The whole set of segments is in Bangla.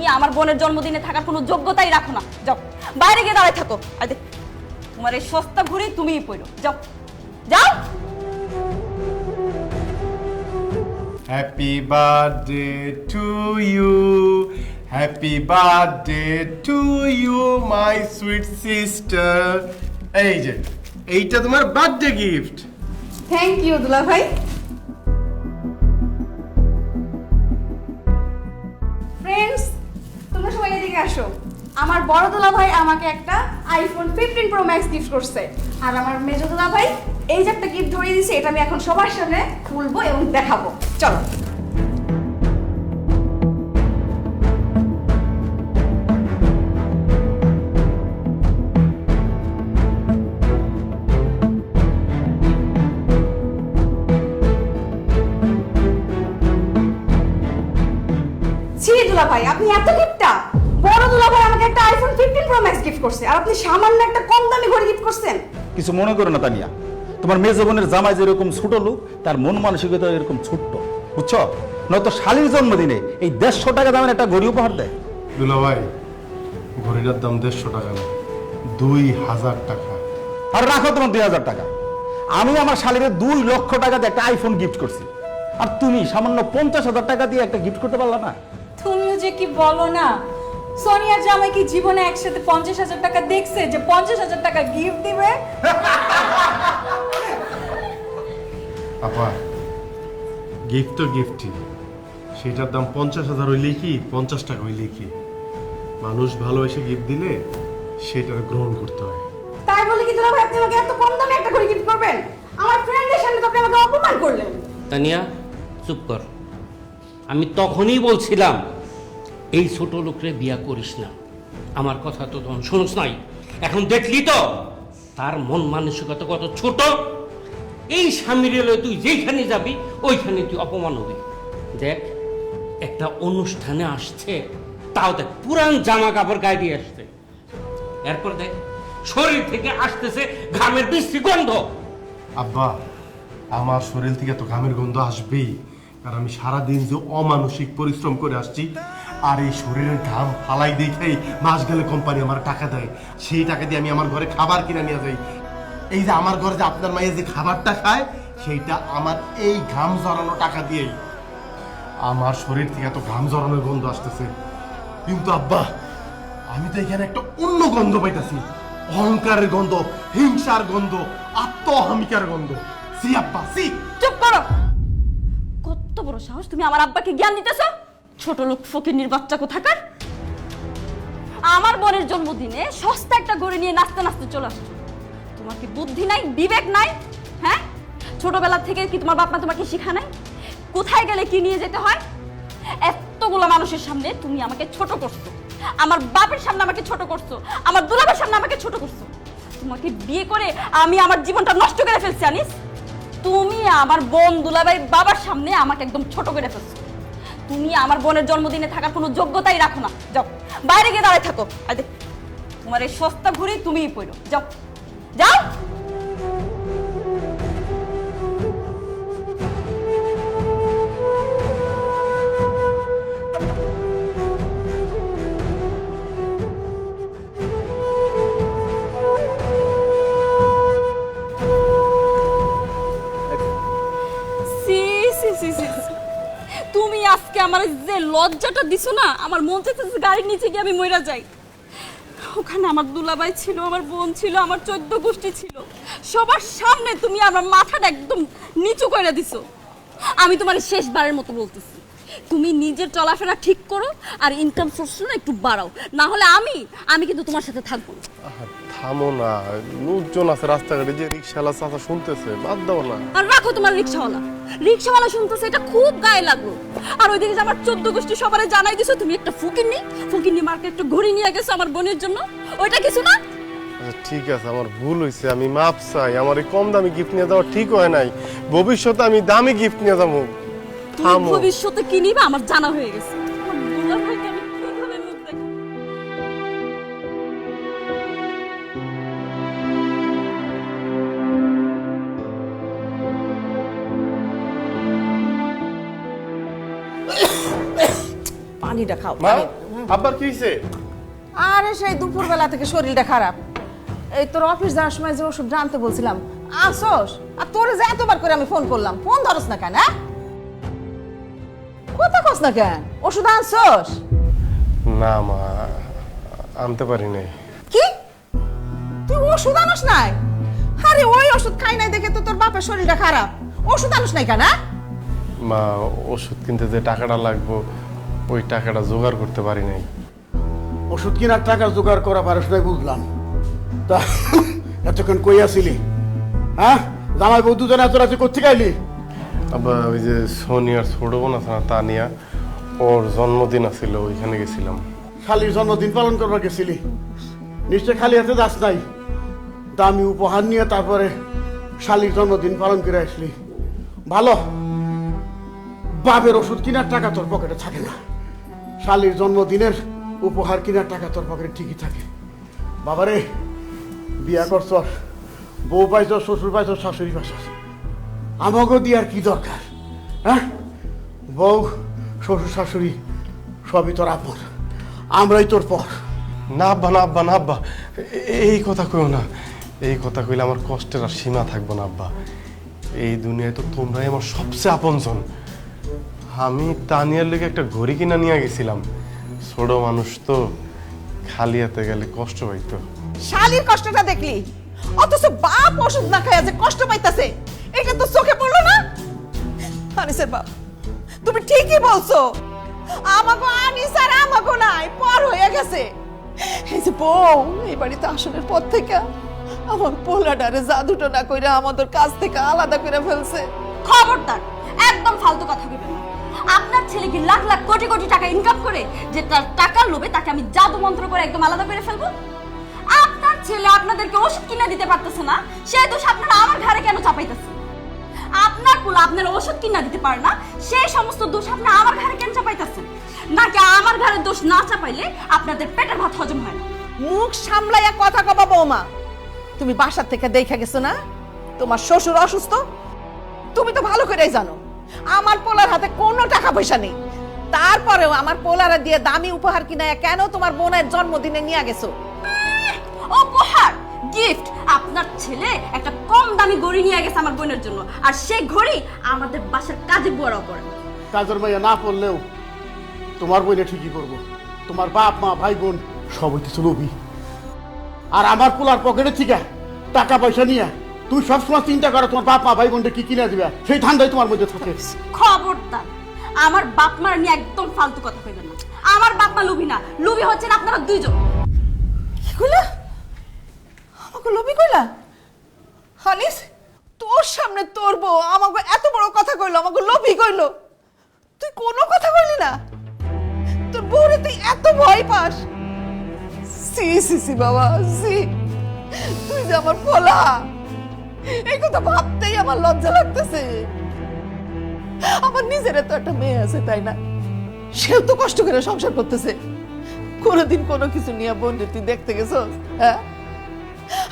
তুমি আমার বোনের জন্মদিনে থাকার কোনো যোগ্যতাই রাখো না। যাও বাইরে গিয়ে দাঁড়ায় থাকো। আরে তোমার এই সস্তা ঘুরে তুমিই পড়ো। যাও যাও। Happy birthday to you. Happy birthday to you, my sweet sister. এই যে এইটা তোমার বার্থডে গিফট। থ্যাংক ইউ দুলা ভাই। ফ্রেন্ডস, তোমরা সবাই এদিকে আসো। আমার বড় দুলা ভাই আমাকে একটা আইফোন 15 প্রো ম্যাক্স গিফট করছে, আর আমার মেজো দুলা ভাই এই যে একটা গিফট ধরিয়ে দিয়েছে, এটা আমি এখন সবার সামনে খুলবো এবং দেখাবো। চলো। ছি দুলা ভাই, আপনি এত গিফটটা! বড় দুলা ভাই আমাকে একটা আইফোন 15 প্রো ম্যাক্স গিফট করছে, আর আপনি সামান্য একটা কম দামি ঘড়ি গিফট করছেন। কিছু মনে করো না তানিয়া, তোমার মেজো বোনের জামাই যেরকম ছোট লোক, তার মন মানসিকতা এরকম ছোট্ট, বুঝছো? নয়তো শালীর জন্মদিনে এই 150 টাকা দামের একটা ঘড়ি উপহার দেয়। দুলা ভাই, ঘড়িটার দাম 150 টাকা না, 2000 টাকা। আর রাখো তোমার 2000 টাকা। আমি আমার শালীরে 2 লক্ষ টাকা দিয়ে একটা আইফোন গিফট করছি, আর তুমি সামান্য 50,000 টাকা দিয়ে একটা গিফট করতে পারলা না? তুমিও যে কি বলো না, সোনিয়ার জামাই কি জীবনে একসাথে 50,000 টাকা দেখছে যে 50,000 টাকা গিফট দিবে? আপা, গিফট তো গিফটই, সেটার দাম 50,000 হইলে কি 50 টাকা হইলে কি, মানুষ ভালোবেসে গিফট দিলে সেটা গ্রহণ করতে হয়। তাই বলে কি দুলা ভাই আপনি আমাকে এত কম দামে একটা ঘড়ি গিফট করবেন? আমার ফ্রেন্ডদের সামনে তো আপনি আমাকে অপমান করলেন। তানিয়া চুপ কর। আমি তখনই বলছিলাম এই ছোট লোকরে বিয়া করিস না। আমার কথা তো তখন শুনিস নাই। এখন দেখলি তো তার মন মানসিকতা কত ছোট। এই স্বামীর এলে তুই যেইখানে যাবি ওইখানে তুই অপমান হবি। দেখ, একটা অনুষ্ঠানে আসছে, তাও দেখ পুরান জামা কাপড় গায়ে দিয়ে আসছে, এরপর দেখ শরীর থেকে আসতেছে ঘামের বৃষ্টি গন্ধ। আব্বা, আমার শরীর থেকে তো ঘামের গন্ধ আসবেই, কারণ আমি সারাদিন যে অমানসিক পরিশ্রম করে আসছি, আর এই শরীরের ঘাম ফালাই দেখেই মাস গেলে কোম্পানি আমার টাকা দেয়, সেই টাকা দিয়ে আমি আমার ঘরে খাবার কিনে নিয়ে যাই। এই যে আমার ঘরে যে আপনার মায়ের যে খাবারটা খায়, সেইটা আমার এই ঘাম জড়ানো টাকা দিয়েই। আমার শরীর থেকে এত ঘাম জড়ানোর গন্ধ আসতেছে, কিন্তু আব্বা আমি তো এখানে একটা অন্য গন্ধ পাইতেছি, অহংকারের গন্ধ, হিংসার গন্ধ, আত্ম অহমিকার গন্ধ। সি আব্বা সি। চুপ করো। কত বড় সাহস তুমি আমার আব্বাকে জ্ঞান দিতেছো? ছোট লোক ফকিন্নির বাচ্চা কোথাকার। আমার বোনের জন্মদিনে সস্তা একটা ঘড়ি নিয়ে নাচতে নাচতে চলে আসছো। তোমার কি বুদ্ধি নাই, বিবেক নাই? হ্যাঁ, ছোটবেলা থেকে কি তোমার বাপ মা তোমাকে শিখা নাই কোথায় গেলে কি নিয়ে যেতে হয়? এতগুলো মানুষের সামনে তুমি আমাকে ছোট করছো, আমার বাপের সামনে আমাকে ছোট করছো, আমার দুলাভাইয়ের সামনে আমাকে ছোট করছো। তোমাকে বিয়ে করে আমি আমার জীবনটা নষ্ট করে ফেলছি আনিস। তুমি আমার বোন দুলাভাইয়ের বাবার সামনে আমাকে একদম ছোট করে ফেলছো। তুমি আমার বোনের জন্মদিনে থাকার কোনো যোগ্যতাই রাখো না। যাও বাইরে গিয়ে দাঁড়ায় থাকো। আরে তোমার এই সস্তা ঘুরে তুমিই পড়ো। যাও যাও। তুমি আজকে আমার যে লজ্জাটা দিছো না, আমার মন চাইতেছে গাড়ির নিচে গিয়ে আমি মইরা যাই। ওখানে আমার দুলাভাই ছিল, আমার বোন ছিল, আমার 14 গোষ্ঠী ছিল, সবার সামনে তুমি আমার মাথাটা একদম নিচু করে দিছো। আমি তোমার শেষবারের মতো বলতেছি, তুমি নিজের চলাফেরা ঠিক করো আর ইনকাম সোর্সটা একটু বাড়াও, না হলে আমি কিন্তু তোমার সাথে থাকবো না। থামো না, লোকজন আছে রাস্তাঘাটে, যে রিক্সাওয়ালা চাচা শুনতেছে, বাদ দাও না। আর রাখো তোমার রিক্সাওয়ালা শুনতেছে, এটা খুব গায়ে লাগলো। আর ওইদিকে যে আমার 14 গোষ্ঠী সবারে জানাই দিছো তুমি একটা ফকিন্নি মার্কে একটা ঘড়ি নিয়ে গেছো আমার বোনের জন্য, ওইটা কিছু না? আচ্ছা ঠিক আছে, আমার ভুল হয়েছে, আমি মাপ চাই। আমার এই কম দামি গিফট নিয়ে যাওয়া ঠিক হয় নাই, ভবিষ্যতে আমি দামি গিফট নিয়ে যাবো। তুমি ভবিষ্যতে কি নিবে আমার জানা হয়ে গেছে। আমার দুলাভাইকে আমি কিভাবে মুখ দেখাবো? পানি পানিটা খাও মা পানি। আব্বার কি হয়েছে? আরে সেই দুপুরবেলা থেকে শরীরটা খারাপ। এই তোর অফিস যাওয়ার সময় যে ওষুধ আনতে বলছিলাম আসোস, আর তোরে যে এতবার করে আমি ফোন করলাম, ফোন ধরস না কেন? হ্যাঁ কথা কস না কেন? ওষুধ আনছোস? না মা, আনতে পারি নাই। কি তুই ওষুধ আনস নাই? আরে ওই ওষুধ খাই নাই দেখে তো তোর বাপের শরীরটা খারাপ। ওষুধ আনস নাই কেন? মা ওষুধ কিনতে যে টাকাটা লাগবো ওই টাকাটা জোগাড় করতে পারি নাই। ওষুধ কেনার টাকা জোগাড় করা পারস নাই বুঝলাম, তা এতক্ষণ কই আসিলি? হ্যাঁ, জামাই বউ দুজনে এত রাতে কোথেকে আইলি? আব্বা ওই যে সোনিয়ার ছোট বোন আছে না তানিয়া, ওর জন্মদিন আছিল, ওইখানে গেছিলাম। শালির জন্মদিন পালন করবার গেছিলি? নিশ্চয় খালি হাতে যাস নাই, দামি উপহার নিয়ে তারপরে শালির জন্মদিন পালন করে আসলি। ভালো, বাপের ওষুধ কেনার টাকা তোর পকেটে থাকে না, শালির জন্মদিনের উপহার কেনার টাকা তোর পকেটে ঠিকই থাকে। বাবারে, বিয়া করছ, বউ পাইছ, শ্বশুর পাইছ, শাশুড়ি পাইছ, আমাকে দিয়ে আর কি দরকার? হ্যাঁ, বউ শ্বশুর শাশুড়ি সবই তোর আপন, আমরাই তোর পর। না আব্বা, না আব্বা, না আব্বা, এই কথা কইও না। এই কথা কইলে আমার কষ্টের আর সীমা থাকবো না আব্বা। এই দুনিয়ায় তো তোমরাই আমার সবচেয়ে আপনজন। আমি তানিয়ার লেগে একটা ঘড়ি কিনা নিয়ে গেছিলাম, ছোট মানুষ তো খালি হাতে গেলে কষ্ট পাইতো। শালির কষ্টটা দেখলি, অথচ বাপ ওষুধ না খায় যে কষ্ট পাইতাছে, এটা তো চোখে পড়লো না? আনিসের বাপ, তুমি ঠিকই বলছো, আমাগো আনিস আর আমাগো নাই, পর হয়ে গেছে। এই যে বউ এই বাড়িতে আসনের পর থেকে আমার পোলাডারে জাদুটা না কইরা আমাদের কাছ থেকে আলাদা করে ফেলছে। খবরদার, একদম ফালতু কথা বলবেন না। আপনার ছেলে কি লাখ লাখ কোটি কোটি টাকা ইনকাম করে যে তার টাকার লোভে তাকে আমি জাদু মন্ত্র করে একদম আলাদা করে ফেলবো? আপনার ছেলে আপনাদেরকে ওষুধ কিনে দিতে পারতেছে না, সেই দোষ আপনারা আমার ঘাড়ে কেন চাপাইতেছেন? আপনার পোলা আপনার ওষুধ কিনা দিতে পারে না, সেই সমস্ত দোষ আপনারা আমার ঘাড়ে কেন চাপাইতেছেন? নাকি আমার ঘাড়ে দোষ না চাপাইলে আপনাদের পেটের ভাত হজম হয় না? মুখ সামলাইয়া কথা কবা বৌমা। তুমি বাসার থেকে দেখে গেছো না তোমার শ্বশুর অসুস্থ? তুমি তো ভালো করেই জানো আমার পোলার হাতে কোনো টাকা পয়সা নেই, তারপরেও আমার পোলারা দিয়ে দামি উপহার কিনায়া কেন তোমার বোনের জন্মদিনে নিয়ে গেছো? উপহার, গিফট? আপনার ছেলে একটা কম দামি ঘড়ি নিয়ে গেছে আমার বোনের জন্য, আর সেই ঘড়ি আমাদের বাসার কাজে বুয়ারাও পড়ে। কাজের মাইয়া না পড়লেও তোমার বইনে ঠিকই করবো। তোমার বাপ মা ভাই বোন সব হইতেছে লোভী, আর আমার পোলার পকেটে থেকে টাকা পয়সা নিয়ে তুই সবসময় চিন্তা করো তোমার বাপ মা ভাই বোনটা কি কিনে দিবে, সেই ধান্দাই তোমার মধ্যে থাকে। খবরদার, আমার বাপ মার নিয়ে একদম ফালতু কথা কইবেন না। আমার বাপ মা লুবি না, লুবি হচ্ছেন আপনারা দুইজন। কি কইলা? আমাকে লোভী কইলা? হানিস, তোর সামনে তোর বউ আমাকে এত বড় কথা কইলো, আমাকে লোভী কইলো, তুই কোনো কথা কইলি না? তোর বউরে তুই এত ভয় পাস? সি সি সি বাবা, সি, তুই যে আমার পোলা, এই কথা ভাবতেই আমার লজ্জা লাগতেছে। আমার নিজের তো একটা মেয়ে আছে, তাই না? সেও তো কষ্ট করে সংসার করতেছে, কোনোদিন কোনো কিছু নিয়ে বোনরে তুই দেখতে গেছস? হ্যাঁ,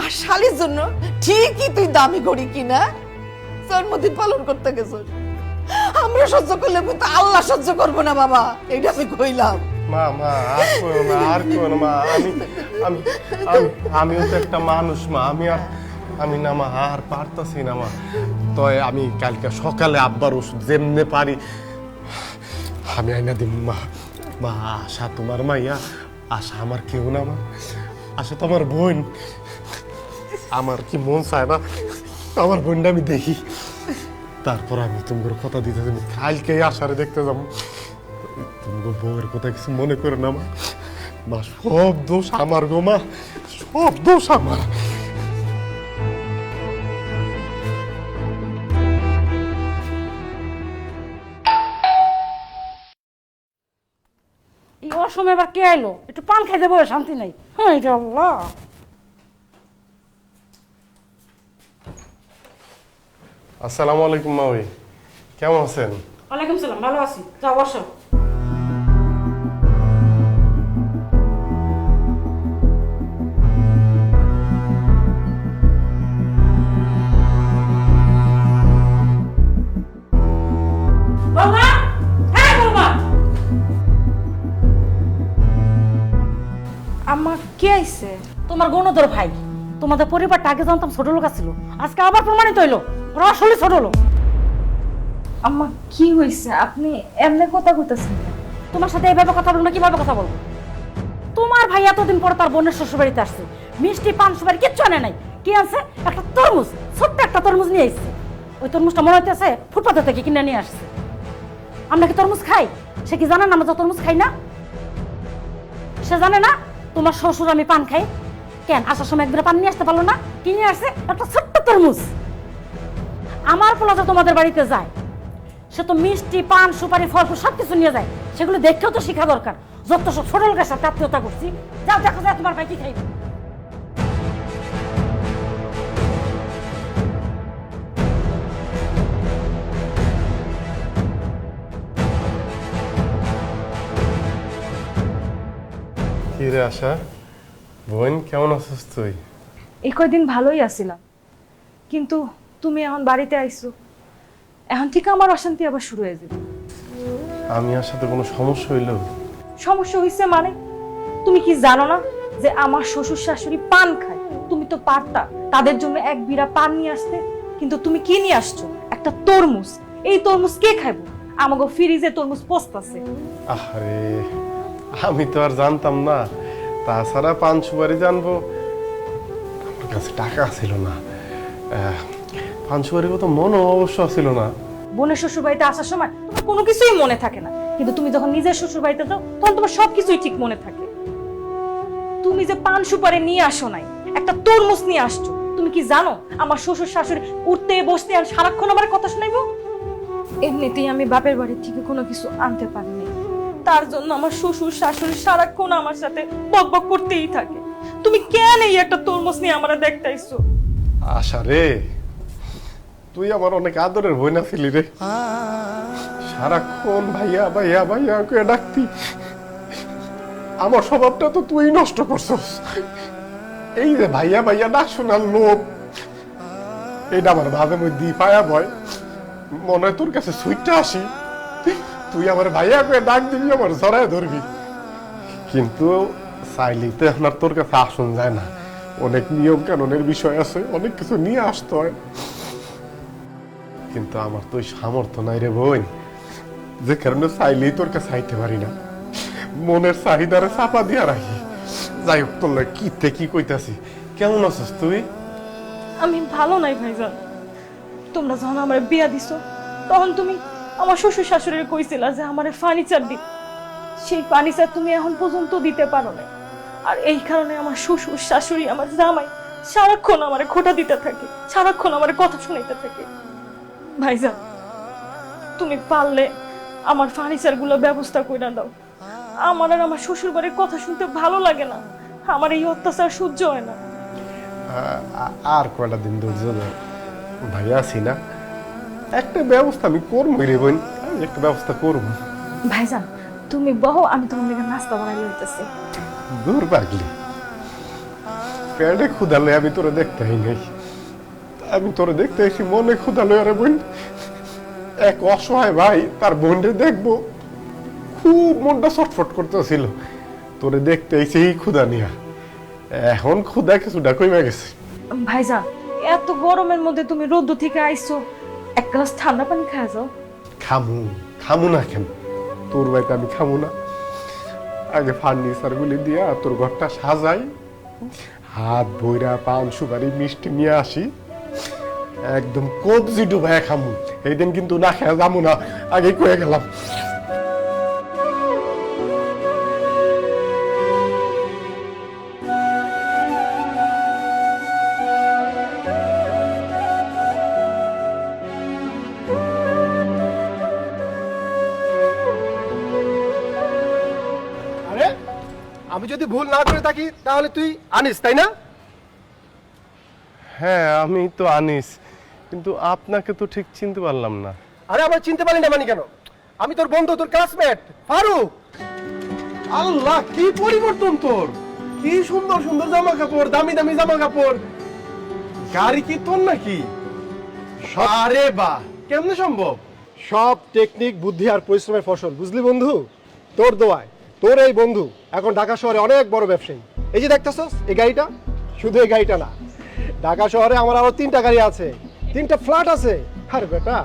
আর শালির জন্য ঠিকই তুই দামি ঘড়ি কিনা জন্মদিন পালন করতে গেছস। আমরা সহ্য করলে কিন্তু আল্লাহ সহ্য করবো না বাবা, এইটা আমি কইলাম। মা মা আর কইও না, আর কইও না মা। আমি আমি আমি- আমিও তো একটা মানুষ মা। আমি না মা, আর পারতাছি না মা। তো আমি কালকে সকালে আব্বার ওষুধ যেমনে পারি আমি আইনা দিব মা। মা আশা তোমার মাইয়া, আশা আমার কেউ না মা, আশা তো আমার বোন। আমার কি মন চায় না আমার বোনটা আমি দেখি, তারপর আমি তোমার কথা দিতে তুমি কালকে আশারে দেখতে যাবো। তোমার বউয়ের কথা কিছু মনে করে না মা। মা সব দোষ আমার গো মা, সব দোষ আমার। এই অসময় আবার কে আইলো? একটু পান খাইতে বলে শান্তি নাই। হ্যাঁ, এটা আল্লাহ। আসসালামু আলাইকুম মাউই, কেমন আছেন? ওয়ালাইকুম সালাম, ভালো আছি। যাও বসো। বৌমা, হ্যাঁ বৌমা, আম্মা কে আইছে? তোমার গণধর ভাই। তোমাদের পরিবারটা আগে জানতাম ছোট লোক ছিল, আজকে আবার প্রমাণিত হইলো ওরা আসলে ছোট লোক। আম্মা কি হইছে? আপনি এমনি কথা কইতাছেন? তোমার সাথে এইভাবে কথা বলবো না, কিভাবে কথা বলবো? তোমার ভাই এতদিন পরে তার বোনের শ্বশুর বাড়িতে আসছে, মিষ্টি পান সুপারি কিচ্ছু আনে নাই। কি আনছে? একটা তরমুজ, ছোট্ট একটা তরমুজ নিয়ে এসছে। ওই তরমুজটা মনে হইতেছে ফুটপাথ থেকে কিনে নিয়ে আসছে। আমরা কি তরমুজ খাই? সে কি জানে না আমরা তো তরমুজ খাই না? সে জানে না তোমার শ্বশুর আমি পান খাই? কেন আসার সময় একবার পান নিয়ে আসতে পারলো না? কিনে আসছে একটা ছোট্ট তরমুজ। আমার পোলা তো তোমাদের বাড়িতে যায়, সে তো মিষ্টি পান সুপারি ফল ফুল সবকিছু নিয়ে যায়, সেগুলো দেখেও তো শেখা দরকার। যত সব ছোট লোকের সাথে আত্মীয়তা করছি, যাও দেখো যায় তোমার ভাই কি খাইবে। কি রে আশা, বোন কেমন আছিস তুই? এই কয়দিন ভালোই আছিলাম, কিন্তু তুমি এখন বাড়িতে আইছো, এখন থেকে আমার অশান্তি আবার শুরু হয়ে যাবে। আমি আর সাথে কোনো সমস্যা হইল? সমস্যা হইছে মানে? তুমি কি জানো না যে আমার শ্বশুর শাশুড়ি পান খায়? তুমি তো পারতা তাদের জন্য এক বিড়া পান নিয়ে আসতে, কিন্তু তুমি কি নিয়ে আসছো? একটা তরমুজ। এই তরমুজ কে খাইবো? আমাগো ফ্রিজে তরমুজ পচতাছে। আরে আমি তো আর জানতাম না, তাছাড়া পান সুপারি জানবো, আমার কাছে টাকা ছিল না। পান সুপারির কথা মনও অবশ্য ছিল না। বোনের শ্বশুর বাড়িতে আসার সময় তোমার কোনো কিছুই মনে থাকে না, কিন্তু তুমি যখন নিজের শ্বশুর বাড়িতে যাও তখন তোমার সবকিছুই ঠিক মনে থাকে। তুমি যে পান সুপারি নিয়ে আসো নাই, একটা তরমুজ নিয়ে আসছো। তুমি কি জানো আমার শ্বশুর শাশুড়ি উঠতে বসতে আর সারাক্ষণ আমার কথা শোনাইবো? এমনিতেই আমি বাপের বাড়ি থেকে কোনো কিছু আনতে পারিনি, তার জন্য আমার শ্বশুর শাশুড়ি সারাক্ষণ আমার সাথে বকবক করতেই থাকে। তুমি কেন এই একটা তরমুজ নিয়ে আমরা দেখতে আইছো? আশা রে, তুই আমার অনেক আদরের বইনা ছিলি রে, সারাক্ষণ ভাইয়া ভাইয়া ভাইয়া করে ডাকতি। আমার স্বভাবটা তো তুই নষ্ট করছস। এই যে ভাইয়া ভাইয়া ডাক শোনার লোভ, এটা আমার ভাবে মধ্যে পায়া ভয় মনে হয় তোর কাছে সুইটটা আসি, তুই আমার ভাইয়া করে ডাক দিবি, আমার জড়ায় ধরবি। কিন্তু চাইলেই তো এখন আর তোর কাছে আসন যায় না, অনেক নিয়ম কানুনের বিষয় আছে, অনেক কিছু নিয়ে আসতে হয়। কিন্তু আমার তো সামর্থ্য নাই রে বোন, যে কারণে চাইলেই তোর কাছে আইতে পারি না, মনের চাহিদারে চাপা দিয়া রাখি। যাই হোক, তোর কি কইতাছি, কেমন আছিস তুই? আমি ভালো নাই ভাইজান। তোমরা যখন আমার বিয়া দিছো তখন তুমি আমার শ্বশুর শাশুড়ির কইছিলা যে আমার ফার্নিচার দিতে, সেই ফার্নিচার তুমি এখন পর্যন্ত দিতে পারো না। আর এই কারণে আমার শ্বশুর শাশুড়ি আমার জামাই সারাক্ষণ আমার খোটা দিতে থাকে, সারাক্ষণ আমার কথা শুনাইতে থাকে। ভাইজান, তুমি পারলে আমার ফার্নিচার গুলো ব্যবস্থা করে দাও। আমার আর আমার শ্বশুর বাড়ির কথা শুনতে ভালো লাগে না, আমার এই অত্যাচার সহ্য হয় না। আর কয়টা দিন ধৈর্য ধর, ভাইয়া আছি না, একটা ব্যবস্থা আমি করবো রে বোন, আমি একটা ব্যবস্থা করবো। ভাইজান তুমি বহো, আমি তোমার দিকে নাস্তা বানাই লইতেছি। দূর পাগলি, পেটে ক্ষুধা লই আমি তোরে দেখতে হই নাই, আমি তোরে দেখতে এসি মনে ক্ষুধা লই। আরে বোন, এক অসহায় ভাই তার বোনরে দেখবো, খুব মনটা ছটফট করতেছিল, তোরে দেখতে এসে এই ক্ষুধা নিয়া। এখন ক্ষুধা কিছুটা কমে গেছে। ভাইজান এত গরমের মধ্যে তুমি রোদ্দুর থেকে আইছো, এক গ্লাস ঠান্ডা পানি খাওয়া যাও। খামু না কেন? তোর বাড়িতে আমি খামু না? আগে ফার্নিচার গুলি দিয়া তোর ঘরটা সাজাই, হাত বইরা পান সুপারি মিষ্টি নিয়ে আসি, একদম কবজি ডুবাই খামু। এই দিন কিন্তু না খেয়ে যাবো না, আগে কয়ে গেলাম। আমি যদি ভুল না করে থাকি তাহলে তুই আনিস, তাই না? হ্যাঁ আমি তো আনিস, কিন্তু আপনাকে তো ঠিক চিনতে পারলাম না। আরে আমার চিনতে পারলি না মানে কেন? আমি তোর বন্ধু, তোর ক্লাসমেট ফারুক। আল্লাহ, কি পরিবর্তন তোর! কি সুন্দর সুন্দর জামা কাপড়, দামি দামি জামা কাপড়, গাড়ি কি তোর নাকি? আরে বাহ, কেমনে সম্ভব? সব টেকনিক, বুদ্ধি আর পরিশ্রমের ফসল, বুঝলি বন্ধু? তোর দোয়ায় তোর এই বন্ধু এখন ঢাকা শহরে অনেক বড় ব্যবসায়ী। এই যে দেখতেছস এই গাড়িটা, শুধু এই গাড়িটা না, ঢাকা শহরে আমার আরো 3টা গাড়ি আছে, 3টা ফ্ল্যাট আছে। আরে বেটা,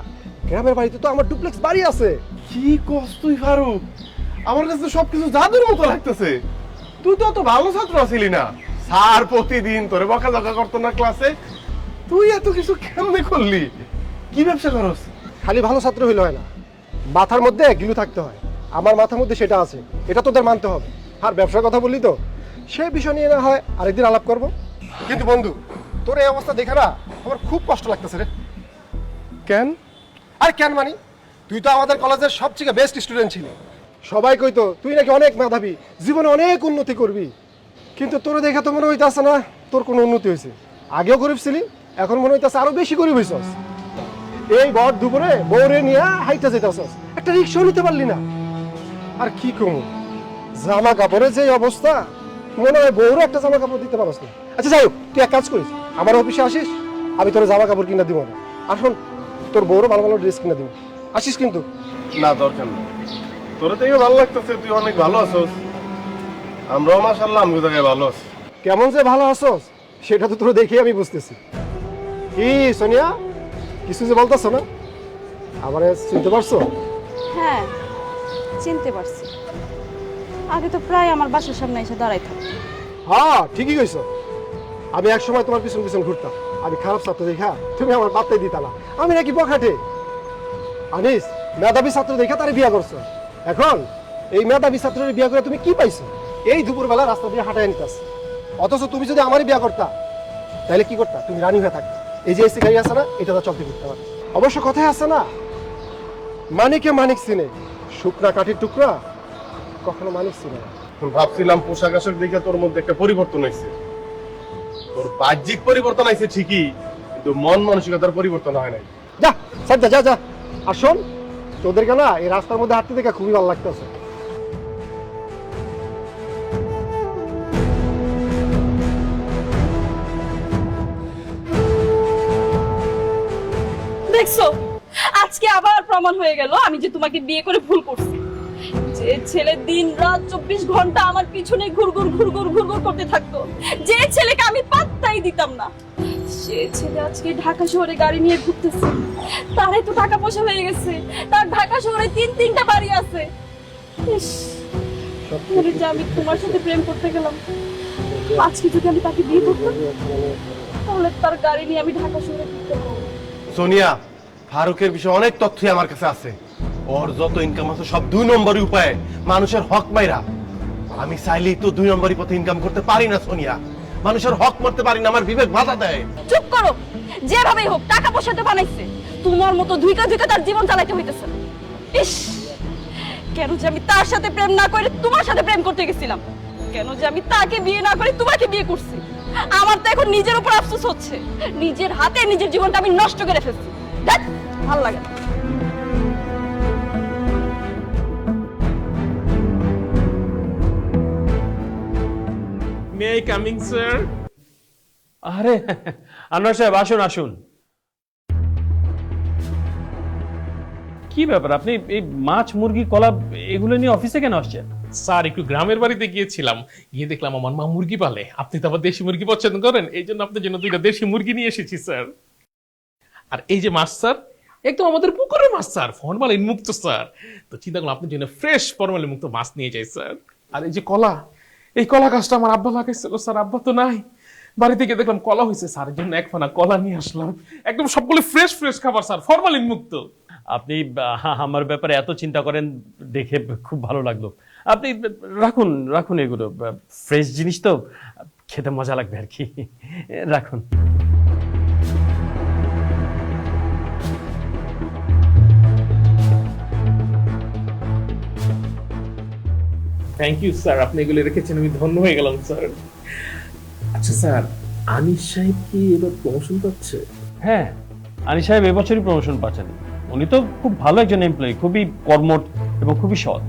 গ্রামের বাড়িতে তো আমার ডুপ্লেক্স বাড়ি আছে। কি কস তুই ফারুক? আমার কাছে তো সবকিছু জাদুর মতো লাগতেছে। তুই তো অত ভালো ছাত্র ছিলি না, স্যার প্রতিদিন তোরে বকাঝকা করতো না ক্লাসে, তুই এত কিছু কেমনে করলি? কি ব্যবসা করস? খালি ভালো ছাত্র হইলে হয় না, মাথার মধ্যে গিলু থাকতে হয়। আমার মাথার মধ্যে সেটা আছে, এটা তোদের মানতে হবে। আর ব্যবসার কথা বললি তো, সে বিষয় নিয়ে না হয় আরেকদিন আলাপ করব। কিন্তু বন্ধু, তোর এই অবস্থা দেখে না আমার খুব কষ্ট লাগতেছে রে। কেন? আর কেন মানি, তুই তো আমাদের কলেজের সবথেকে বেস্ট স্টুডেন্ট ছিলি। সবাই কইতো তুই নাকি অনেক মেধাবী, জীবনে অনেক উন্নতি করবি। কিন্তু তোর দেখে তো মনে হইতাছে না তোর কোনো উন্নতি হয়েছে। আগেও গরিব ছিলি, এখন মনে হইতাছে আরো বেশি গরিব হইছস। এই ভর দুপুরে বউরে নিয়ে হাইটা যেতেছস, একটা রিক্সাও নিতে পারলি না। আর কি কম, জামা কাপড়ের যে অবস্থা, মনে হয় বউরও একটা জামা কাপড় দিতে পারস না। আচ্ছা যাই হোক, তুই এক কাজ করিস, আমার অফিসে আসিস, আমি তোর জামা কাপড় কিনা দিব না। আর শোন, তোর বউরও ভালো ভালো ড্রেস কিনা দিব, আসিস কিন্তু। না দরকার নেই, তোরে তো ভালো লাগতেছে, তুই অনেক ভালো আছস, আমরাও মাশাআল্লাহ আমগো জায়গায় ভালো আছি। কেমন যে ভালো আছস সেটা তো তোর দেখে আমি বুঝতেছি। কি সোনিয়া, কিছু যে বলতেছ না, আমারে চিনতে পারছো? হ্যাঁ, চিনতে পারছি। আগে তো প্রায় আমার বাসার সামনে এসে দাঁড়াই থাকতো। হ্যাঁ ঠিকই কইছো, আমি এক সময় তোমার পিছন পিছন ঘুরতাম। আমি খারাপ ছাত্র দেখা তুমি আমার বার্তাই দিতা না, আমি নাকি বখাটে। আনিস, মেধাবী ছাত্র দেখা তারে বিয়া করছো। এখন এই মেধাবী ছাত্রের বিয়া করে তুমি কি পাইছো? এই দুপুরবেলা রাস্তা দিয়ে হাঁটায় নিতাস। অথচ তুমি যদি আমারই বিয়া করতা, তাহলে কি করতা? তুমি রানী হয়ে থাকতা। এই যে এসি গাড়ি আছে না, এটা তো চলতে করতে পারো। অবশ্য কথায় আছে না, মানিকে মানিক চিনে, শুকনা কাঠির টুকরা কখনো মানিক চিনে না। ভাবছিলাম পোশাক আশাক দেখে তোর মধ্যে একটা পরিবর্তন হয়েছে। তোর বাহ্যিক পরিবর্তন হয়েছে ঠিকই, কিন্তু মন মানসিকতার পরিবর্তন হয় নাই। যা সাজ্জা, যা যা। আর শোন, তোদেরকে না এই রাস্তার মধ্যে হাঁটতে দেখে খুবই ভালো লাগতেছে। দেখছো, আজকে আবার প্রমাণ হয়ে গেল আমি যে তোমাকে বিয়ে করে ভুল করছি। যে ছেলে দিন রাত 24 ঘন্টা আমার পিছনে ঘুরঘুর ঘুরঘুর ঘুরঘুর করতে থাকতো, যে ছেলেকে আমি পাত্তাই দিতাম না, সে ছেলে আজকে ঢাকা শহরে গাড়ি নিয়ে ঘুরতেছে। তারই তো টাকা পয়সা হয়ে গেছে, তার ঢাকা শহরে 3-3টা বাড়ি আছে। ইস, তাহলে যে আমি তোমার সাথে প্রেম করতে গেলাম, আজকে যদি আমি তাকে বিয়ে করতাম, তাহলে তার গাড়ি নিয়ে আমি ঢাকা শহরে ঘুরতে পারবো। সোনিয়া, ফারুকের বিষয়ে অনেক তথ্যই আমার কাছে আছে। ওর যত ইনকাম আছে সব 2 নম্বরই উপায়ে মানুষের হক মাইরা। আমি চাইলেই তো 2 নম্বরই পথে ইনকাম করতে পারি না সোনিয়া, মানুষের হক মারতে পারি না, আমার বিবেক বাধা দেয়। চুপ করো, যেভাবেই হোক টাকা পয়সা তো বানাইছে, তোমার মতো ধুইকা ধুইকা তার জীবন চালাইতে হইতেছে। ইস, কেন যে আমি তার সাথে প্রেম না করে তোমার সাথে প্রেম করতে গেছিলাম, কেন যে আমি তাকে বিয়ে না করে তোমাকে বিয়ে করছি। আমার তো এখন নিজের উপর আফসোস হচ্ছে, নিজের হাতে নিজের জীবনটা আমি নষ্ট করে ফেলছি। দেখ, ভালো লাগে না। May I coming sir? আরে আনোয়ার সাহেব, আসুন আসুন। কি ব্যাপার, আপনি এই মাছ মুরগি কলা এগুলো নিয়ে অফিসে কেন আসছেন? স্যার, একটু গ্রামের বাড়িতে গিয়েছিলাম, গিয়ে দেখলাম আমার মা মুরগি পালে। আপনি তো আবার দেশি মুরগি পছন্দ করেন, এই জন্য আপনার জন্য 2টা দেশি মুরগি নিয়ে এসেছি স্যার। আর এই যে মাছ স্যার, একদম আমাদের পুকুরের মাছ স্যার, ফরমালিন মুক্ত স্যার। তো চিন্তা করলাম আপনার জন্য ফ্রেশ ফরমালিন মুক্ত মাছ নিয়ে যাই স্যার। আর এই যে কলা, এই কলা গাছটা আমার আব্বা লাগাইছিল স্যার, আব্বা তো নাই। বাড়ি থেকে দেখলাম কলা হয়েছে, স্যারের জন্য 1 ফানা কলা নিয়ে আসলাম। একদম সবগুলো ফ্রেশ ফ্রেশ খাবার স্যার, ফরমালিন মুক্ত। আপনি আমার ব্যাপারে এত চিন্তা করেন দেখে খুব ভালো লাগলো। আপনি রাখুন রাখুন, এগুলো ফ্রেশ জিনিস তো, খেতে মজা লাগবে আর কি। রাখুন। থ্যাংক ইউ স্যার, আপনি এগুলো রেখেছেন, আমি ধন্য হয়ে গেলাম স্যার। আচ্ছা স্যার, আনিস সাহেব কি এবার প্রমোশন পাচ্ছে? হ্যাঁ, আনিস সাহেব এবছরই প্রমোশন পাচ্ছেন। উনি তো খুব ভালো একজন এমপ্লয়ি, খুবই কর্মঠ এবং খুবই সৎ।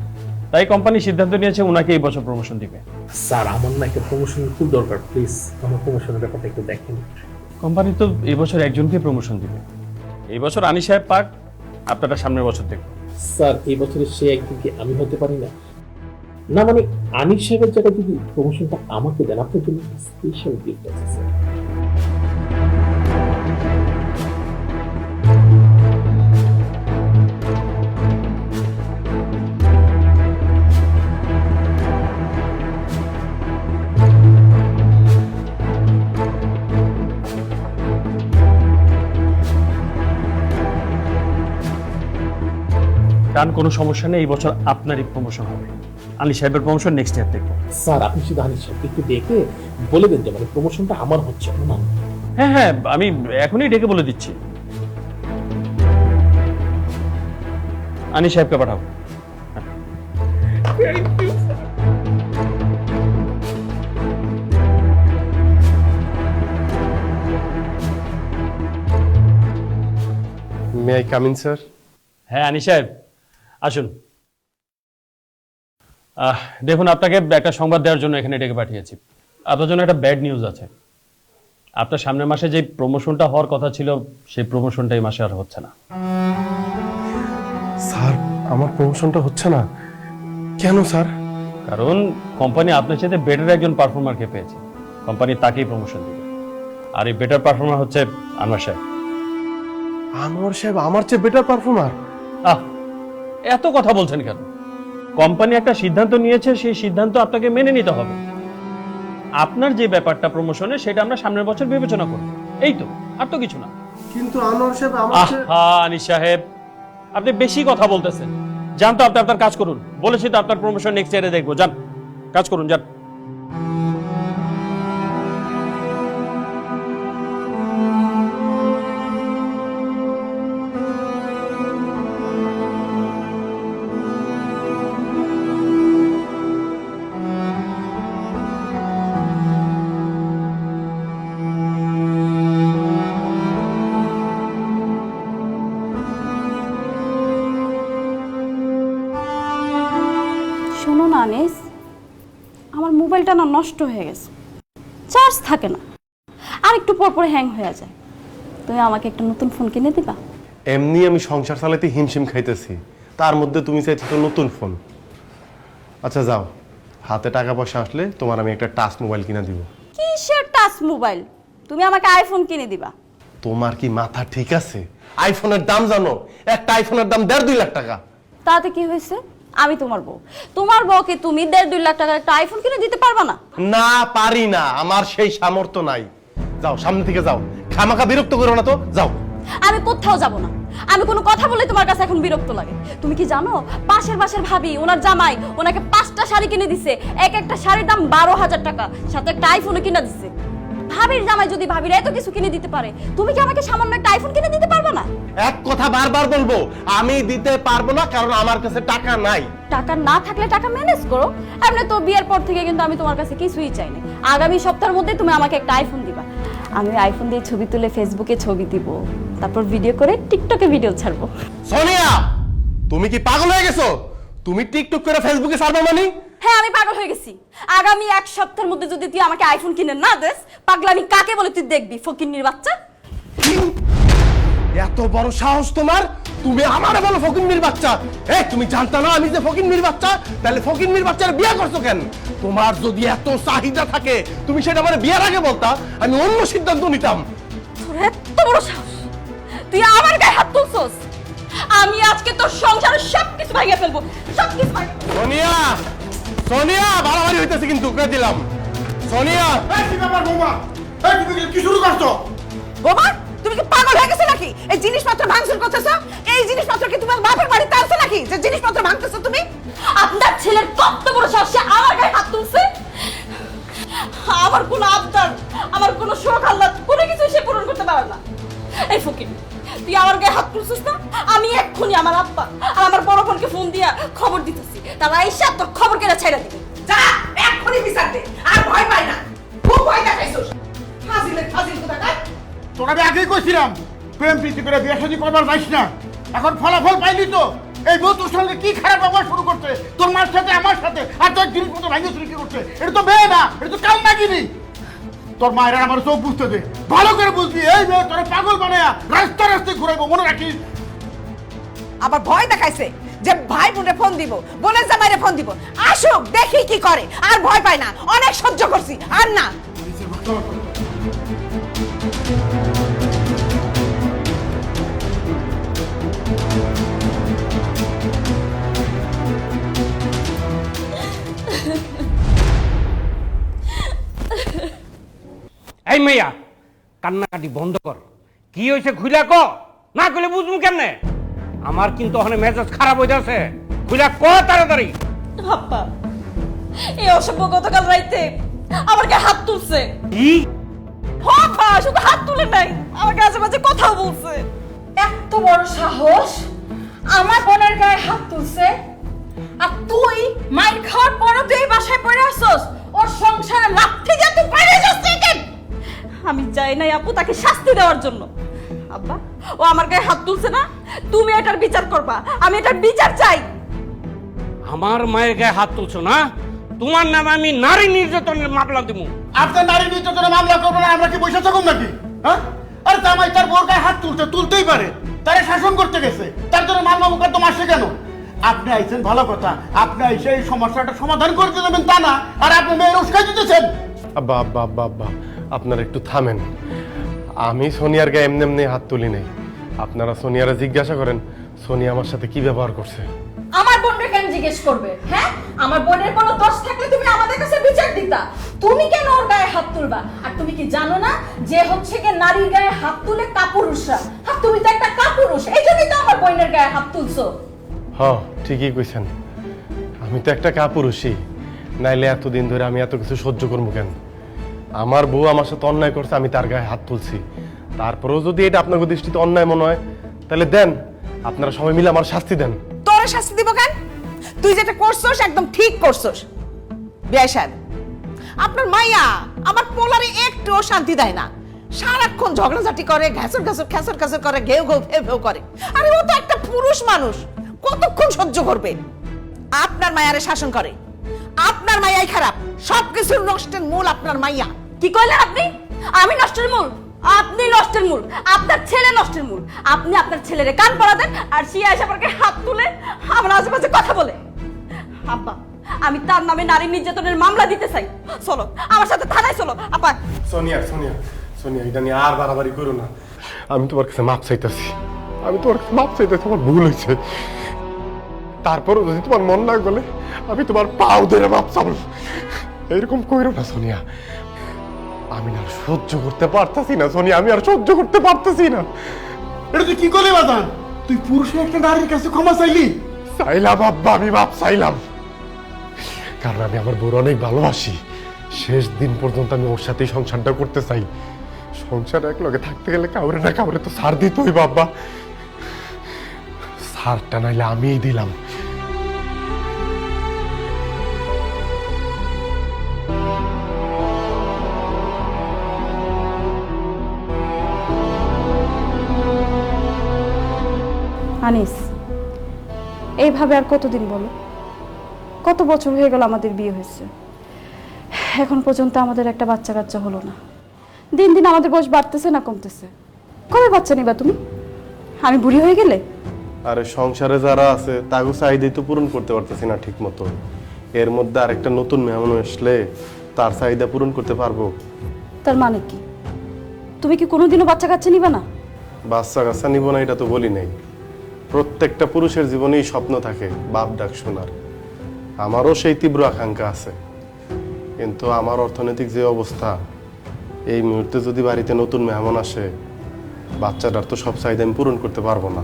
তাই কোম্পানি সিদ্ধান্ত নিয়েছে ওনাকে এই বছর প্রমোশন দিবে। স্যার, আমার না একটা প্রমোশন খুব দরকার, প্লিজ আমার প্রমোশনের ব্যাপারটা একটু দেখেন। কোম্পানি তো এই বছর একজনকে প্রমোশন দিবে। এই বছর আনিস সাহেব পাক, আপনারা সামনের বছর দেখুন। স্যার, এই বছরের সে একদিন কি আমি হতে পারি না? না মানে আনিস সাহেবের জায়গায় যদি প্রমোশনটা আমাকে দেন, আপনার জন্য স্পেশাল গিফট আছে স্যার। কারণ কোনো সমস্যা নেই, এই বছর আপনারই প্রমোশন হবে। আলী সাহেবের প্রমোশন নেক্সট ইয়ার দেখবো। স্যার আপনি শুধু আনিস সাহেবকে একটু ডেকে বলে দেন যে মানে প্রমোশনটা আমার হচ্ছে না। হ্যাঁ হ্যাঁ, আমি এখনই ডেকে বলে দিচ্ছি। আলী সাহেবকে পাঠাও। May I come in sir? হ্যাঁ আনী সাহেব আসুন। দেখুন, আপনাকে একটা সংবাদ দেওয়ার জন্য এখানে ডেকে পাঠিয়েছি। আপনার জন্য একটা ব্যাড নিউজ আছে। আপনার সামনের মাসে যে প্রমোশনটা হওয়ার কথা ছিল, সেই প্রমোশনটা এই মাসে আর হচ্ছে না। স্যার আমার প্রমোশনটা হচ্ছে না কেন স্যার? কারণ কোম্পানি আপনার সাথে বেটার একজন পারফর্মারকে পেয়েছে, কোম্পানি তাকেই প্রমোশন দিবে। আর এই বেটার পারফর্মার হচ্ছে আনোয়ার সাহেব। আনোয়ার সাহেব আমার চেয়ে বেটার পারফর্মার? এত কথা বলছেন কেন? কোম্পানি একটা সিদ্ধান্ত নিয়েছে, সেই সিদ্ধান্ত আপনাকে মেনে নিতে হবে। আপনার যে ব্যাপারটা প্রমোশনে, সেটা আমরা সামনের বছর বিবেচনা করব, এই তো, আর তো কিছু না। কিন্তু আনোয়ার সাহেব আমার চেয়ে... আনিস সাহেব, আপনি বেশি কথা বলতেছেন। যান তো, আপনি আপনার কাজ করুন। বলেছি তো আপনার প্রমোশন নেক্সট ইয়ারে দেখবো। যান, কাজ করুন, যান। শোনো না আনিস, আমার মোবাইলটা না নষ্ট হয়ে গেছে, চার্জ থাকে না, আর একটু পর পর হ্যাং হয়ে যায়। তুমি আমাকে একটা নতুন ফোন কিনে দিবা? এমনি আমি সংসার চালাতে হিমশিম খাইতেছি, তার মধ্যে তুমি চাইছো তো নতুন ফোন। আচ্ছা যাও, হাতে টাকা পয়সা আসলে তোমার আমি একটা টাচ মোবাইল কিনে দিব। কিসের টাচ মোবাইল? তুমি আমাকে আইফোন কিনে দিবা? তোমার কি মাথা ঠিক আছে? আইফোনের দাম জানো? একটা আইফোনের দাম 1.5-2 লাখ টাকা। তাতে কি হয়েছে? আমি তোমার বউ, তোমার বউকে তুমি 1.5-2 লাখ টাকার একটা আইফোন কিনে দিতে পারবা না? না পারি না, আমার সেই সামর্থ্য নাই। যাও সামনে থেকে যাও, খামাখা বিরক্ত করো না তো, যাও। আমি কোথাও যাব না। আমি কোনো কথা বললে তোমার কাছে এখন বিরক্ত লাগে। তুমি কি জানো, পাশের ভাবি, ওনার জামাই ওনাকে 5টা শাড়ি কিনে দিছে, এক একটা শাড়ির দাম 12,000 টাকা, সাথে একটা আইফোনও কিনে দিছে। ভাবির জামাই যদি ভাবির এত কিছু কিনে দিতে পারে, তুমি কি আমাকে সামান্য একটা আইফোন কিনে দিতে পারবে না? এক কথা বারবার বলবো, আমি দিতে পারবো না, কারণ আমার কাছে টাকা নাই। টাকা না থাকলে টাকা ম্যানেজ করো। এমনি তো বিয়ের পর থেকে কিন্তু আমি তোমার কাছে কিছুই চাই না। আগামী সপ্তাহের মধ্যে তুমি আমাকে একটা আইফোন দিবা। আমি আইফোন দিয়ে ছবি তুলে ফেসবুকে ছবি দিব, তারপর ভিডিও করে টিকটকে ভিডিও ছাড়বো। সোনিয়া, তুমি কি পাগল হয়ে গেছো? তুমি টিকটক করে ফেসবুকে ছাড়বে মানে? হ্যাঁ আমি পাগল হয়ে গেছি। আগামী 1 সপ্তাহের মধ্যে যদি তুই আমাকে আইফোন কিনে না দেস, পাগলামি কাকে বলে তুই দেখবি, ফকিন্নির বাচ্চা। এত বড় সাহস তোমার? তুমি আমারে বলো ফকিন্নির বাচ্চা? এই তুমি জানতা না আমি যে ফকিন্নির বাচ্চা? তাহলে ফকিন্নির বাচ্চার বিয়ে করছো কেন? তোমার যদি এত চাহিদা থাকে, তুমি সেটা আমার বিয়ের আগে বলতা, আমি অন্য সিদ্ধান্ত নিতাম। তোর এত বড় সাহস, তুই আমার গায়ে হাত তুলছস? আমি আজকে তোর সংসারের সবকিছু ভাঙিয়ে ফেলবো, সবকিছু ভাঙিয়ে। সোনিয়া, সোনিয়া, বাড়াবাড়ি হইতেছে কিন্তু, করে দিলাম। সোনিয়া, এই কি ব্যাপার বৌমা? এই তুমি কি শুরু করছো? বোমা, তুমি কি পাগল হয়ে গেছো নাকি? এই জিনিসপত্র ভাঙচুর করতেছো? এই জিনিসপত্র কি তোমার বাপের বাড়িতে আছে নাকি যে জিনিসপত্র ভাঙতেছো তুমি? আপনার ছেলের কত বড় সাহস, সে আমার গায়ে হাত তুলছে। আমার কোনো আবদার, আমার কোনো শখ আহ্লাদ, কোনো কিছু সে পূরণ করতে পারে না। এই ফকির, তুই আমার গায়ে হাত তুলছিস না? আমি এক্ষুনি আমার আব্বা আর আমার বড় বোনকে ফোন দিয়া খবর দিতেছি, তারা এসে তোর খবর কেটে ছেড়ে দিবে। যা, এক্ষুনি বিচার দে। আর ভয় পাই না, খুব ভয় দেখাইছস। ফাজিল কোথাকার। তোর আমি আগেই কইছিলাম, প্রেম প্রীতি করে বিয়ে শাদী করবার যাইস না। এখন ফলাফল পাইলি তো। এই বউ তোর সঙ্গে কি খারাপ ব্যবহার শুরু করছে, তোর মার সাথে আমার সাথে, আর তোর জিনিসপত্র ভাঙিয়ে চুরি কি করছে। এটা তো মেয়ে না, এটা তো কাল নাগিনি। তোর মায়ের আমার চোখ বুঝতে দে, ভালো করে বুঝবি। এই মেয়ে তোর পাগল বানায়া রাস্তায় রাস্তায় ঘুরাইবো, মনে রাখিস। আবার ভয় দেখাইছে যে ভাই বোনে ফোন দিব, বোনের জামাইরে ফোন দিব, আসুক দেখি কি করে। আর ভয় পাই না, অনেক সহ্য করছি, আর না। এই মেয়া, কান্নাকাটি বন্ধ কর। কি হয়েছে খুইলা ক, না কইলে বুঝবো কেমনে? আমার কিন্তু ওখানে মেজাজ খারাপ হয়ে যাচ্ছে। খুইলা ক তাড়াতাড়ি। আব্বা, এই অসভ্য গতকাল রাইতে আমার গায়ে হাত তুলছে। কি? আব্বা শুধু হাত তুলে নাই, আমার কাছে মাঝে কথাও বলছে। এত বড় সাহস, আমার বোনের গায়ে হাত তুলছে, আর তুই মাইর খাওয়ার পরও তুই এই বাসায় পড়ে আসছস? ওর সংসারে লাথি দিয়ে তুই বাইরে যাচ্ছিস কেন? আমি চাই নাই আপু তাকে শাস্তি দেওয়ার জন্য। আব্বা, ও আমার গায়ে হাত তুলছে না, তুমি এটার বিচার করবা। আমি এটার বিচার চাই। আমার মায়ের গায়ে হাত তুলছো না? তোমার নামে আমি নারী নির্যাতনের মামলা দেবো। আপনার নারী নির্যাতনের মামলা করবো না, আমরা কি বসে থাকুন নাকি? হ্যাঁ, আরে জামাই তার বোর গায়ে হাত তুলতেই পারে, তারে শাসন করতে গেছে, তার জন্য মামলা মোকদ্দমা আসছে কেন? আপনি আইছেন ভালো কথা, আপনি আইসে এই সমস্যাটা সমাধান করতে দেবেন তা না, আর আপনি মেয়ের উস্কাই দিতেছেন। আব্বা আব্বা আব্বা আব্বা, আপনারা একটু থামেন। আমি সোনিয়ার গায়ে এমনি এমনি হাত তুলি নাই। আপনারা সোনিয়ারা জিজ্ঞাসা করেন সোনিয়া আমার সাথে কি ব্যবহার করছে। আমার বোনকে কেন জিজ্ঞেস করবে? হ্যাঁ, আমার বোনের কোনো দোষ থাকলে তুমি আমাদের কাছে বিচার দিতা। তুমি কেন ওর গায়ে হাত তুলবা? আর তুমি কি জানো না যে হচ্ছে কি নারীর গায়ে হাত তুলে কাপুরুষরা? আর তুমি তো একটা কাপুরুষ, এই জন্যই তো আমার বোনের গায়ে হাত তুলছো। হ্যাঁ, ঠিকই কইছেন। আমি তো একটা কাপুরুষই, নাইলে এতদিন ধরে আমি এত কিছু সহ্য করবো কেন? আমার বউ আমার সাথে অন্যায় করছে, আমি তার গায়ে হাত তুলছি। তারপরেও যদি এটা আপনাদের দৃষ্টিতে অন্যায় মনে হয়, তাহলে দেন, আপনারা সবাই মিলে আমার শাস্তি দেন। তোরে শাস্তি দিব কেন? তুই যেটা করছস একদম ঠিক করছস। বিয়াই সাহেব, আপনার মাইয়া আমার পোলারে একটুও শান্তি দেয় না। সারাক্ষণ ঝগড়াঝাটি করে, ঘ্যাসর ঘ্যাসর খ্যাসর খ্যাসর করে, ঘেউ ঘেউ ফেউ ফেউ করে। আরে ও তো একটা পুরুষ মানুষ, কতক্ষণ সহ্য করবে? আপনার মায়ারে শাসন করে। আপনার মাইয়াই খারাপ, সবকিছুর নষ্টের মূল আপনার মাইয়া। কি কইলেন আপনি? আমি নষ্টের মূল? আপনি নষ্টের মূল, আপনার ছেলে নষ্টের মূল। আপনি আপনার ছেলেরে কান পড়া দেন, আর সে এসে আমাকে হাত তুলে আমার আশেপাশে কথা বলে। আব্বা, আমি তার নামে নারী নির্যাতনের মামলা দিতে চাই। চলো আমার সাথে থানায় চলো। আপা, সোনিয়া সোনিয়া সোনিয়া, এটা নিয়ে আর বাড়াবাড়ি করো না। আমি তোমার কাছে মাপ চাইতেছি, আমার ভুল হয়েছে। তারপরও যদি তোমার মন না গলে আমি তোমার পাও ধরে মাপ চাবো। এরকম কইরো না সোনিয়া, আমি না সহ্য করতে পারতাছি না সোনিয়া, আমি আর সহ্য করতে পারতাছি না। এটা তুই কি করলি বাজান? তুই পুরুষের একটা নারীর কাছে ক্ষমা চাইলি? চাইলাম আব্বা, আমি মাপ চাইলাম, কারণ আমি আমার বউর অনেক ভালোবাসি। শেষ দিন পর্যন্ত আমি ওর সাথেই সংসারটা করতে চাই। সংসার এক লগে থাকতে গেলে কাউরে না কাউরে তো ছাড় দিতই বাবা। ছাড়টা নাইলে আমিই দিলাম। আনিস, এইভাবে আর কতদিন বলো? কত বছর হয়ে গেল আমাদের বিয়ে হয়েছে, এখন পর্যন্ত আমাদের একটা বাচ্চা কাচ্চা হলো না। দিন দিন আমাদের বয়স বাড়তেছে না কমতেছে? কবে বাচ্চা নিবা তুমি? আমি বুড়ি হয়ে গেলে? আরে সংসারে যারা আছে তাগো চাহিদাই তো পূরণ করতে পারতেছি না ঠিক মতো। এর মধ্যে আরেকটা নতুন মেহমান আসলে তার চাহিদা পূরণ করতে পারবো? তার মানে কি তুমি কি কোনোদিনও বাচ্চা কাচ্চা নিবা না? বাচ্চা কাচ্চা নিব না এটা তো বলি নাই। প্রত্যেকটা পুরুষের জীবনেই স্বপ্ন থাকে বাপ ডাক শোনার। আমারও সেই তীব্র আকাঙ্ক্ষা আছে, কিন্তু আমার অর্থনৈতিক যে অবস্থা, এই মুহূর্তে যদি বাড়িতে নতুন মেহমান আসে, বাচ্চাটার তো সব চাহিদা আমি পূরণ করতে পারবো না।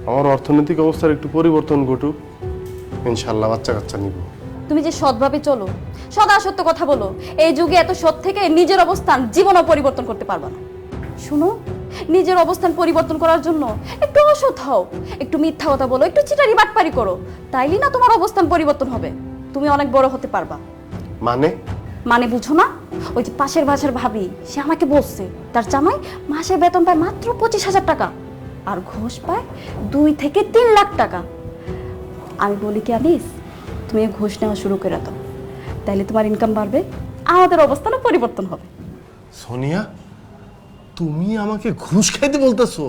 আমার অর্থনৈতিক অবস্থার একটু পরিবর্তন ঘটুক, ইনশাল্লাহ বাচ্চা কাচ্চা নিব। তুমি যে সৎভাবে চলো, সদা সত্য কথা বলো, এই যুগে এত সৎ থেকে নিজের অবস্থান জীবনও পরিবর্তন করতে পারবা না। শুনো, নিজের অবস্থান পরিবর্তন করার জন্য একটু অসৎ হও, একটু মিথ্যা কথা বলো, একটু চিটারি বাটপারি করো, তাইলে না তোমার অবস্থান পরিবর্তন হবে, তুমি অনেক বড় হতে পারবা। মানে বুঝো না? ওই যে পাশের বাসার ভাবি, সে আমাকে বলছে তার জামাই মাসে বেতন পায় মাত্র 25,000 টাকা, আর ঘুষ পায় 2 থেকে 3 লাখ টাকা। আমি বলি কি আনিস, তুমি ঘুষ নেওয়া শুরু করে দাও, তাইলে তোমার ইনকাম বাড়বে, আমাদের অবস্থানও পরিবর্তন হবে। সোনিয়া, তুমি আমাকে ঘুষ খাইতে বলতেছো?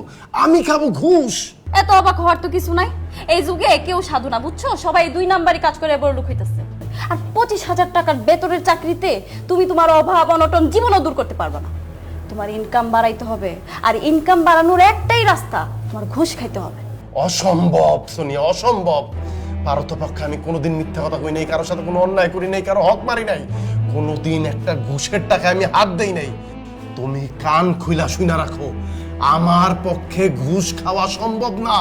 আমি খাবো ঘুষ? এত অবাক হওয়ার তো কিছু নাই। এই যুগে কেউ সাধু না, বুঝছো? সবাই 2 নাম্বারই কাজ করে বড় লোক হইতেছে। আর 25,000 টাকার বেতনের চাকরিতে তুমি তোমার অভাব অনটন জীবনও দূর করতে পারবে না। তোমার ইনকাম বাড়াইতে হবে, আর ইনকাম বাড়ানোর একটাই রাস্তা, তোমার ঘুষ খাইতে হবে। অসম্ভব সোনিয়া, অসম্ভব। পারতপক্ষে আমি কোনোদিন মিথ্যা কথা কই নাই, কারোর সাথে কোনো অন্যায় করি নাই, কারো হক মারি নাই, কোনোদিন একটা ঘুষের টাকা আমি হাত দেই নাই। তুমি কান খুইলা শুইনা রাখো, আমার পক্ষে ঘুষ খাওয়া সম্ভব না।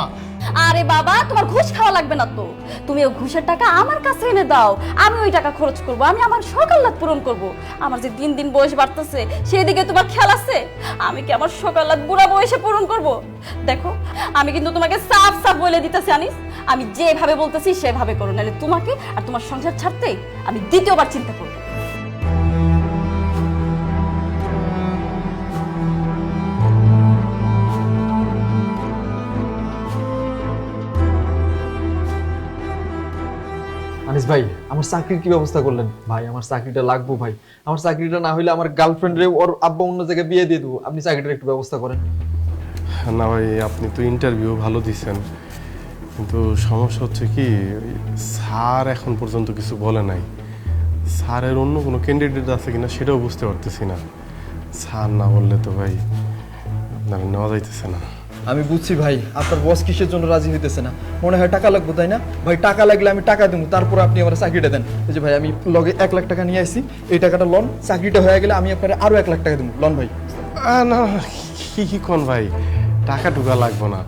আরে বাবা, তোমার ঘুষ খাওয়া লাগবে না তো। তুমি ওই ঘুষের টাকা আমার কাছে এনে দাও, আমি ওই টাকা খরচ করব, আমি আমার সকাল্লাত পূরণ করব। আমার যে দিন দিন বয়স বাড়তেছে সেই দিকে তোমার খেয়াল আছে? আমি কি আমার সকাল্লাত বুড়া বয়সে পূরণ করব? দেখো, আমি কিন্তু তোমাকে সাফ সাফ বলে দিতেছি আনিস, আমি যেভাবে বলতেছি সেভাবে করো, নাহলে তোমাকে আর তোমার সংসার ছাড়তে আমি দ্বিতীয়বার চিন্তা করব। আনিস ভাই, আমার চাকরির কি ব্যবস্থা করলেন? ভাই আমার চাকরিটা লাগবো ভাই, আমার চাকরিটা না হইলে আমার গার্লফ্রেন্ডে ওর আব্বা অন্য জায়গায় বিয়ে দিয়ে দেবো। আপনি চাকরিটার একটু ব্যবস্থা করেন। না ভাই, আপনি তো ইন্টারভিউ ভালো দিচ্ছেন, কিন্তু সমস্যা হচ্ছে কি, স্যার এখন পর্যন্ত কিছু বলে নাই। স্যারের অন্য কোনো ক্যান্ডিডেট আছে কিনা সেটাও বুঝতে পারতেছি না। স্যার না বললে তো ভাই আপনার নেওয়া যাইতেছে না। আমি বুঝছি ভাই, আপনার বস কিসের জন্য রাজি হইতেছে না, মনে হয় টাকা লাগবে, তাই না? ভাই টাকা লাগলে আমি টাকা দেবো, তারপর আপনি আমার চাকরিটা দেন। এই যে ভাই, আমি লগে 1 লাখ টাকা নিয়ে আসছি, এই টাকাটা লোন, চাকরিটা হয়ে গেলে আমি আপনার আরো 1 লাখ টাকা দেবো। লোন ভাই। না, কি কোন ভাই, টাকা টুকা লাগবো না,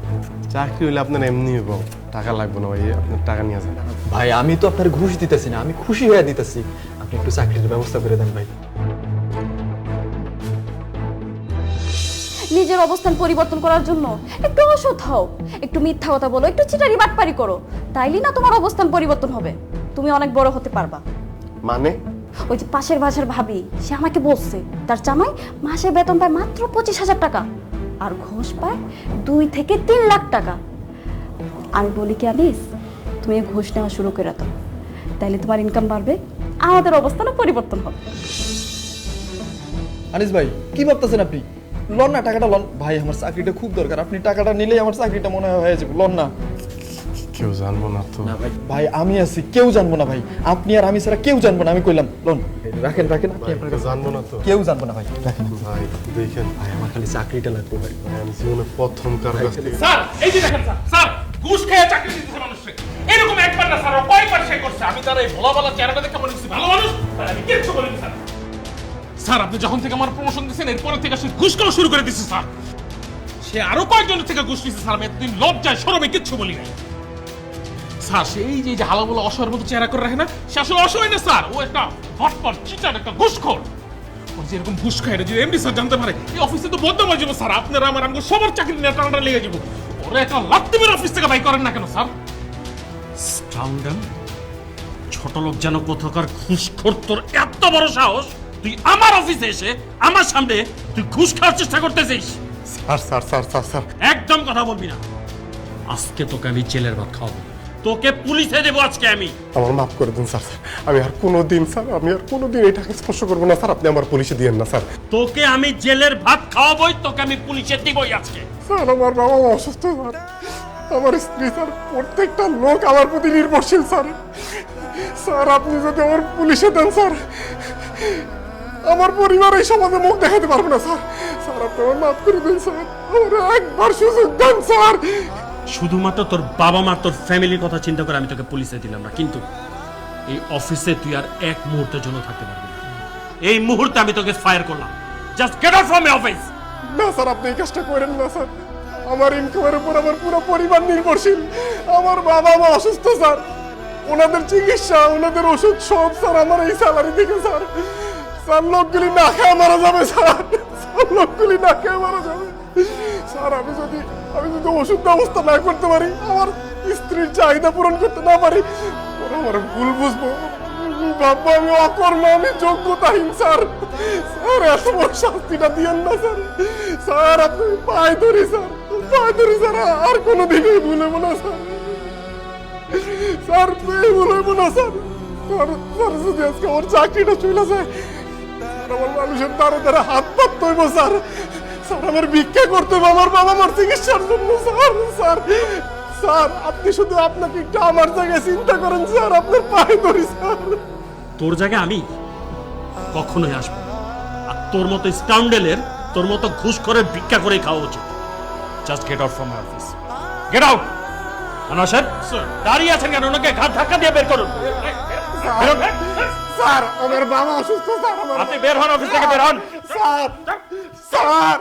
চাকরি হইলে আপনার এমনি হইব, টাকা লাগবো না ভাই, আপনার টাকা নিয়ে যান। ভাই আমি তো আপনার ঘুষ দিতেছি না, আমি খুশি হয়ে দিতেছি, আপনি একটু চাকরির ব্যবস্থা করে দেন ভাই। নিজের অবস্থান পরিবর্তন করার জন্য একটু অসৎ হও, একটু মিথ্যা কথা বলো, একটু চিটারি বাটপারি করো, তাইলেই না তোমার অবস্থান পরিবর্তন হবে, তুমি অনেক বড় হতে পারবা। মানে? ওই যে পাশের বাসার ভাবি, সে আমাকে বলছে তার জামাই মাসে বেতন পায় মাত্র 25,000 টাকা, আর ঘুষ পায় 2 থেকে 3 লাখ টাকা। আমি বলি কি আনিস, তুমি ঘুষ নেওয়া শুরু করে দাও, তাইলে তোমার ইনকাম বাড়বে, আমাদের অবস্থানও পরিবর্তন হবে। আনিস ভাই, কি ভাবতেছেন আপনি? লোন না, টাকাটা লোন ভাই, আমার চাকরিটা খুব দরকার, আপনি টাকাটা নিলেই আমার চাকরিটা মনে হয় হয়ে যাবে। লোন না। কেউ জানবো না তো? না ভাই, ভাই আমি আছি, কেউ জানবো না ভাই, আপনি আর আমি ছাড়া কেউ জানবো না, আমি কইলাম লোন। রাখেন রাখেন, আপনি আপনার কাছে জানবো না তো? কেউ জানবো না ভাই, রাখেন ভাই দেখেন, ভাই আমার খালি চাকরিটা লাগবে ভাই। আমি জীবনে প্রথম কার কাছ থেকে। স্যার এই যে দেখেন স্যার, ঘুষ খেয়ে চাকরি দিতেছে মানুষকে, এরকম একবার না স্যার, কয়েকবার সে করছে। আমি তার এই ভোলা ভোলা চেহারাটা দেখে মনে হচ্ছে ভালো মানুষ, তাই আমি কিচ্ছু বলিনি স্যার। স্যার আপনি যখন থেকে আমার প্রমোশন দিচ্ছেন এরপরে থেকে সে ঘুষ খাওয়া শুরু করে দিচ্ছে স্যার। সে আরো কয়েকজনের থেকে ঘুষ নিচ্ছে স্যার, আমি এতদিন লজ্জায় শরমে কিচ্ছু বলি নাই স্যার। সেই যে হালাবুলা অসহায়ের মতো চেহারা করে রাখে না, সে আসলে অসহায় না স্যার, ও একটা হটপট চিটার, একটা ঘুষখোর। ও যে এরকম ঘুষ খায়, যদি এমডি স্যার জানতে পারে, এই অফিসে তো বদনাম হয়ে যাবো স্যার, আপনারা আমার আমাকে সবার চাকরি নিয়ে টানাটা লেগে যাবো। ওরা একটা লাত্তি মেরে অফিস থেকে বাই করেন না কেন স্যার? স্কাউন্ডাল, ছোট লোক যেন কোথাকার ঘুষখোর, তোর এত বড় সাহস, তুই আমার অফিসে এসে আমার সামনে তুই ঘুষ খাওয়ার চেষ্টা করতেছিস? Sir sir sir sir sir একদম কথা বলবি না, আজকে তোকে আমি জেলের ভাত খাওয়াবো, তোকে পুলিশে দেবো আজকে আমি। আমার মাফ করে দিন স্যার, আমি আর কোনোদিন স্যার, আমি আর কোনোদিন এই টাকা স্পর্শ করবো না স্যার, আপনি আমার পুলিশে দিয়েন না স্যার। তোকে আমি জেলের ভাত খাওয়াবোই, তোকে আমি পুলিশে দিবই আজকে। স্যার আমার বাবা অসুস্থ স্যার, আমার স্ত্রী স্যার, প্রত্যেকটা লোক আমার প্রতি নির্ভরশীল স্যার। স্যার আপনি যদি আমার পুলিশে দেন স্যার, আমার পরিবার এই সমাজে মুখ দেখাতে পারবে না স্যার। স্যার আপনি আমার মাফ করে দিন স্যার, আমার একবার সুযোগ দেন স্যার। শুধুমাত্র তোর বাবা মা, তোর ফ্যামিলির কথা চিন্তা করে আমি তোকে পুলিশে দিলাম না, কিন্তু এই অফিসে তুই আর এক মুহূর্তের জন্য থাকতে পারবি না। এই মুহূর্তে আমি তোকে ফায়ার করলাম, just get out from my office. না স্যার, আপনি এই কাজটা করেন না স্যার, আমার ইনকামের উপর আমার পুরো পরিবার নির্ভরশীল। আমার বাবা মা অসুস্থ স্যার, ওনাদের চিকিৎসা, ওনাদের ওষুধ সব স্যার আমার এই স্যালারি থেকে স্যার। স্যার লোকগুলি না খেয়ে মারা যাবে স্যার, লোকগুলি না খেয়ে মারা যাবে স্যার। আমি যদি ওষুধ ব্যবস্থা না করতে পারি, আমার স্ত্রীর চাহিদা পূরণ করতে না পারি, ওরা আমার ভুল বুঝবো, ভাববো আমি অকর্ম, আমি যোগ্যতাহীন স্যার। স্যার এত বড় শাস্তিটা দিয়েন না স্যার। স্যার আপনি পায়ে ধরি স্যার, পায়ে ধরি স্যার, আর কোনোদিনই ভুলবো না স্যার। স্যার ভুলবো না স্যার। স্যার যদি আজকে আমার চাকরিটা চলে যায়, আমার মানুষের দ্বারে দ্বারে হাত পাত ধরবো স্যার। স্যার আমার ভিক্ষা করতে হবে আমার বাবা মার চিকিৎসার জন্য স্যার স্যার স্যার আপনি শুধু আপনাকে একটু আমার জায়গায় চিন্তা করেন স্যার আপনার পায়ে ধরি স্যার তোর জায়গায় আমি কখনোই আসবো না। আর তোর মতো স্কাউন্ডেলের তোর মতো ঘুষ করে ভিক্ষা করে খাওয়া উচিত। Just get out from my office, get out. Anwar সাহেব দাঁড়িয়ে আছেন কেন? ওনাকে ঘাট ধাক্কা দিয়ে বের করুন। বেরোন। স্যার আমার বাবা অসুস্থ স্যার আমার আপনি বের হন, অফিস থেকে বের হন। Sir sir